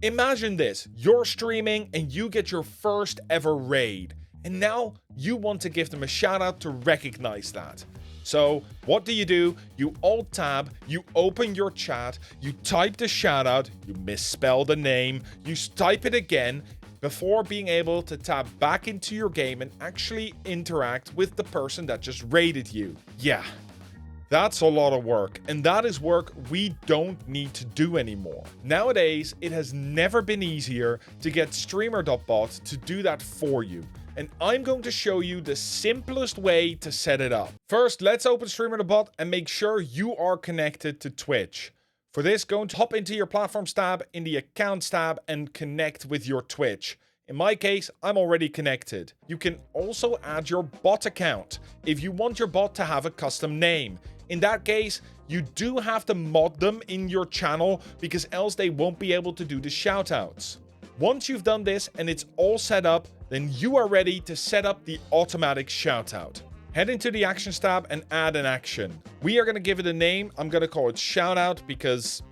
Imagine this, you're streaming and you get your first ever raid, and now you want to give them a shout out to recognize that. So what do? You alt tab, you open your chat, you type the shout out, you misspell the name, you type it again before being able to tab back into your game and actually interact with the person that just raided you. Yeah. That's a lot of work, and that is work we don't need to do anymore. Nowadays, it has never been easier to get Streamer.Bot to do that for you, and I'm going to show you the simplest way to set it up. First, let's open Streamer.Bot and make sure you are connected to Twitch. For this, go and hop into your Platforms tab in the Accounts tab and connect with your Twitch. In my case, I'm already connected. You can also add your bot account if you want your bot to have a custom name. In that case, you do have to mod them in your channel because else they won't be able to do the shoutouts. Once you've done this and it's all set up, then you are ready to set up the automatic shoutout. Head into the Actions tab and add an action. We are going to give it a name. I'm going to call it Shoutout because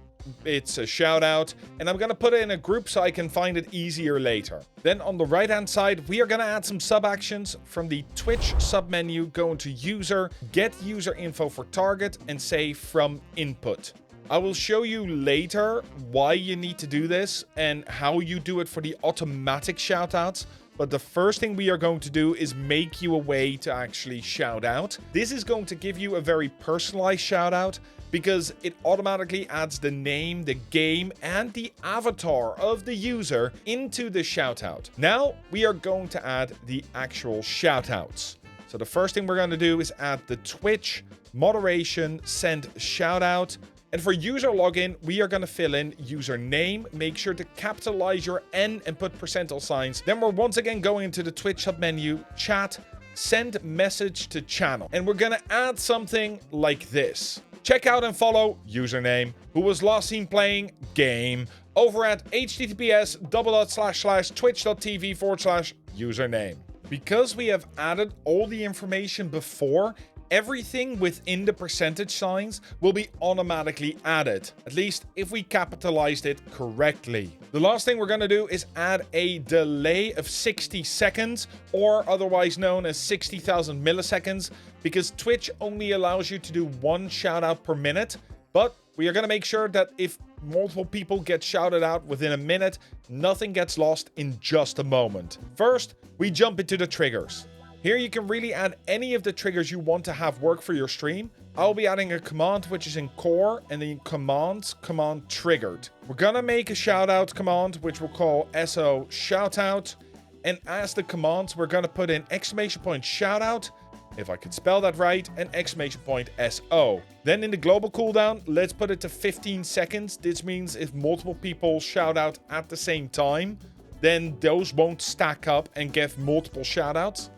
it's a shout out, and I'm gonna put it in a group so I can find it easier later. Then on the right hand side, we are gonna add some sub actions. From the Twitch sub menu, go into user, get user info for target, and say from input. I will show you later why you need to do this and how you do it for the automatic shoutouts. But the first thing we are going to do is make you a way to actually shout out. This is going to give you a very personalized shout out, because it automatically adds the name, the game, and the avatar of the user into the shoutout. Now we are going to add the actual shoutouts. So the first thing we're going to do is add the Twitch moderation send shoutout. And for user login, we are going to fill in username. Make sure to capitalize your N and put percentile signs. Then we're once again going into the Twitch submenu, chat, send message to channel. And we're going to add something like this. Check out and follow username, who was last seen playing game, over at https://twitch.tv/username. Because we have added all the information before, everything within the percentage signs will be automatically added, at least if we capitalized it correctly. The last thing we're going to do is add a delay of 60 seconds, or otherwise known as 60,000 milliseconds, because Twitch only allows you to do one shout out per minute, but we are going to make sure that if multiple people get shouted out within a minute, nothing gets lost in just a moment. First, we jump into the triggers. Here you can really add any of the triggers you want to have work for your stream. I'll be adding a command which is in core, and the command triggered. We're gonna make a shoutout command which we'll call SO shoutout, and as the commands we're gonna put in !shoutout, if I could spell that right, and !SO. Then in the global cooldown, let's put it to 15 seconds. This means if multiple people shout out at the same time, then those won't stack up and give multiple shoutouts.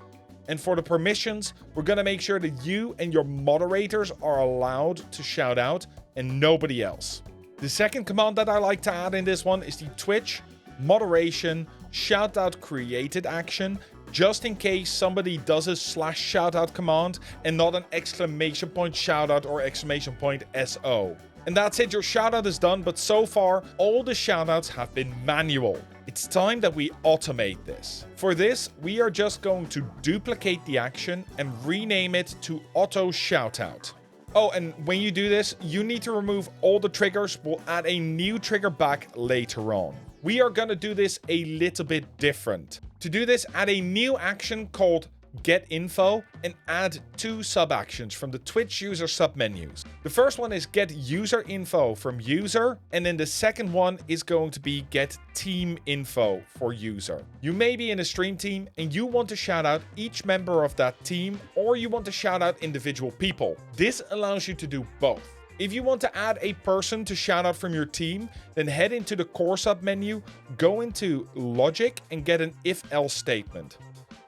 And for the permissions, we're going to make sure that you and your moderators are allowed to shout out and nobody else. The second command that I like to add in this one is the Twitch moderation shoutout created action, just in case somebody does a /shoutout command and not an !shoutout or !SO. And that's it, your shoutout is done, but so far, all the shoutouts have been manual. It's time that we automate this. For this, we are just going to duplicate the action and rename it to auto shoutout. Oh, and when you do this, you need to remove all the triggers. We'll add a new trigger back later on. We are going to do this a little bit different. To do this, add a new action called get info and add 2 sub actions from the Twitch user sub menus. The first one is get user info from user, and then the second one is going to be get team info for user. You may be in a stream team and you want to shout out each member of that team, or you want to shout out individual people. This allows you to do both. If you want to add a person to shout out from your team, then head into the core sub menu, go into logic and get an if-else statement.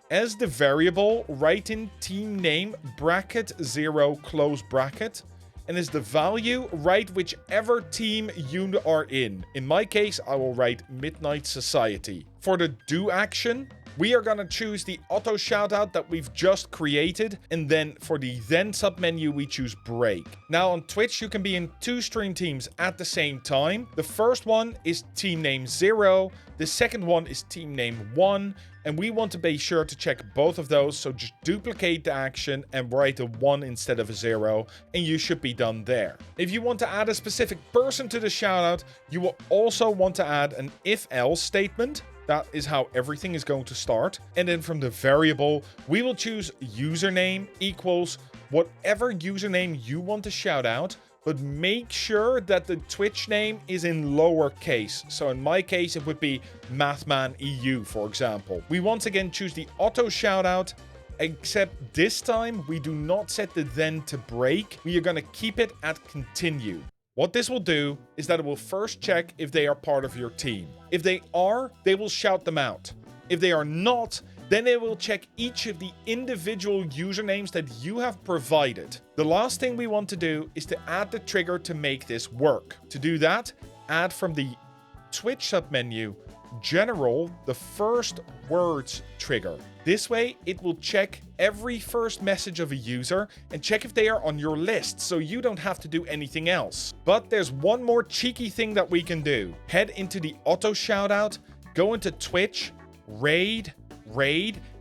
As the variable, write in team name bracket 0 close bracket, and as the value, write whichever team you are in. In my case, I will write Midnight Society. For the do action, we are going to choose the auto shoutout that we've just created. And then for the then submenu, we choose break. Now on Twitch, you can be in 2 stream teams at the same time. The first one is team name 0. The second one is team name 1. And we want to be sure to check both of those. So just duplicate the action and write a 1 instead of a 0. And you should be done there. If you want to add a specific person to the shoutout, you will also want to add an if-else statement. That is how everything is going to start. And then from the variable, we will choose username equals whatever username you want to shout out. But make sure that the Twitch name is in lowercase. So in my case, it would be MathmanEU, for example. We once again choose the auto shoutout, except this time we do not set the then to break. We are going to keep it at continue. What this will do is that it will first check if they are part of your team. If they are, they will shout them out. If they are not, then it will check each of the individual usernames that you have provided. The last thing we want to do is to add the trigger to make this work. To do that, add from the Twitch submenu, General, the first words trigger. This way, it will check every first message of a user and check if they are on your list, so you don't have to do anything else. But there's one more cheeky thing that we can do. Head into the auto shoutout, go into Twitch, raid,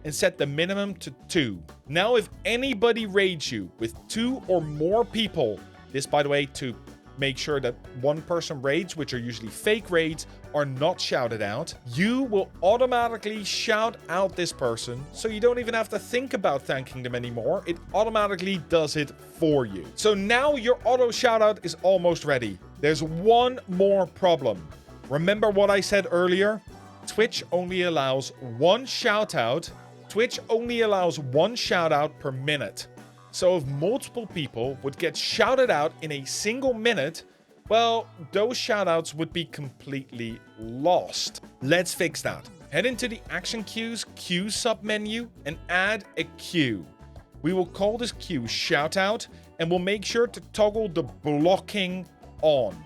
and set the minimum to 2. Now, if anybody raids you with 2 or more people, this, by the way, to make sure that one person raids, which are usually fake raids, are not shouted out, you will automatically shout out this person, so you don't even have to think about thanking them anymore. It automatically does it for you. So now your auto shoutout is almost ready. There's one more problem. Remember what I said earlier? Twitch only allows one shoutout. Twitch only allows one shoutout per minute. So if multiple people would get shouted out in a single minute, well, those shoutouts would be completely lost. Let's fix that. Head into the action queues queue submenu and add a queue. We will call this queue shoutout and we'll make sure to toggle the blocking on.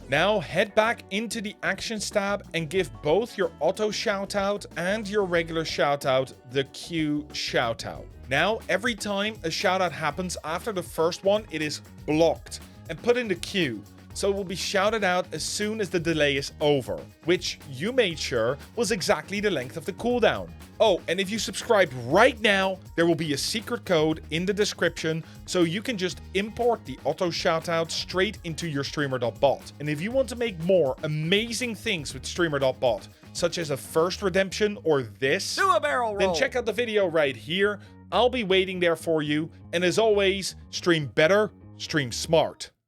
Now head back into the actions tab and give both your auto shoutout and your regular shoutout the queue shoutout. Now every time a shoutout happens after the first one, it is blocked and put in the queue. So it will be shouted out as soon as the delay is over, which you made sure was exactly the length of the cooldown. Oh, and if you subscribe right now, there will be a secret code in the description, so you can just import the auto shoutout straight into your Streamer.Bot. And if you want to make more amazing things with Streamer.Bot, such as a first redemption or this, do a barrel roll, then check out the video right here. I'll be waiting there for you. And as always, stream better, stream smart.